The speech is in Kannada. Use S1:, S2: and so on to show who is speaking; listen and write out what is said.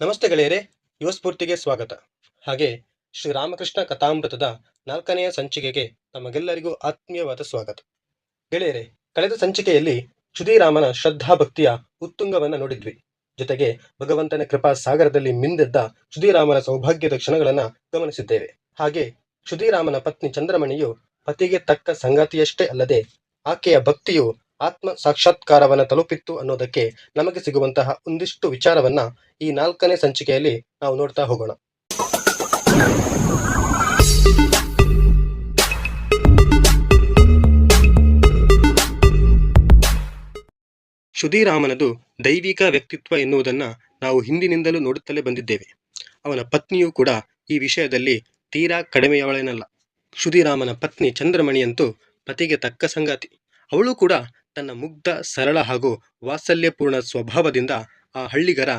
S1: ನಮಸ್ತೆ ಗೆಳೆಯರೇ, ಯುವ ಸ್ಫೂರ್ತಿಗೆ ಸ್ವಾಗತ. ಹಾಗೆ ಶ್ರೀರಾಮಕೃಷ್ಣ ಕಥಾಮೃತದ 4ನೆಯ ಸಂಚಿಕೆಗೆ ತಮಗೆಲ್ಲರಿಗೂ ಆತ್ಮೀಯವಾದ ಸ್ವಾಗತ. ಗೆಳೆಯರೇ, ಕಳೆದ ಸಂಚಿಕೆಯಲ್ಲಿ ಕ್ಷುದಿರಾಮನ ಶ್ರದ್ಧಾಭಕ್ತಿಯ ಉತ್ತುಂಗವನ್ನು ನೋಡಿದ್ವಿ. ಜೊತೆಗೆ ಭಗವಂತನ ಕೃಪಾ ಸಾಗರದಲ್ಲಿ ಮಿಂದೆದ್ದ ಕ್ಷುದಿರಾಮನ ಸೌಭಾಗ್ಯದ ಕ್ಷಣಗಳನ್ನು ಗಮನಿಸಿದ್ದೇವೆ. ಹಾಗೆ ಕ್ಷುದಿರಾಮನ ಪತ್ನಿ ಚಂದ್ರಮಣಿಯು ಪತಿಗೆ ತಕ್ಕ ಸಂಗಾತಿಯಷ್ಟೇ ಅಲ್ಲದೆ ಆಕೆಯ ಭಕ್ತಿಯು ಆತ್ಮ ಸಾಕ್ಷಾತ್ಕಾರವನ್ನು ತಲುಪಿತ್ತು ಅನ್ನೋದಕ್ಕೆ ನಮಗೆ ಸಿಗುವಂತಹ ಒಂದಿಷ್ಟು ವಿಚಾರವನ್ನ ಈ 4ನೇ ಸಂಚಿಕೆಯಲ್ಲಿ ನಾವು ನೋಡ್ತಾ ಹೋಗೋಣ. ಕ್ಷುದಿರಾಮನದು ದೈವಿಕ ವ್ಯಕ್ತಿತ್ವ ಎನ್ನುವುದನ್ನು ನಾವು ಹಿಂದಿನಿಂದಲೂ ನೋಡುತ್ತಲೇ ಬಂದಿದ್ದೇವೆ. ಅವನ ಪತ್ನಿಯೂ ಕೂಡ ಈ ವಿಷಯದಲ್ಲಿ ತೀರಾ ಕಡಿಮೆಯವಳೇನಲ್ಲ. ಕ್ಷುದಿರಾಮನ ಪತ್ನಿ ಚಂದ್ರಮಣಿಯಂತೂ ಪತಿಗೆ ತಕ್ಕ ಸಂಗಾತಿ. ಅವಳು ಕೂಡ ತನ್ನ ಮುಗ್ಧ, ಸರಳ ಹಾಗೂ ವಾತ್ಸಲ್ಯಪೂರ್ಣ ಸ್ವಭಾವದಿಂದ ಆ ಹಳ್ಳಿಗರ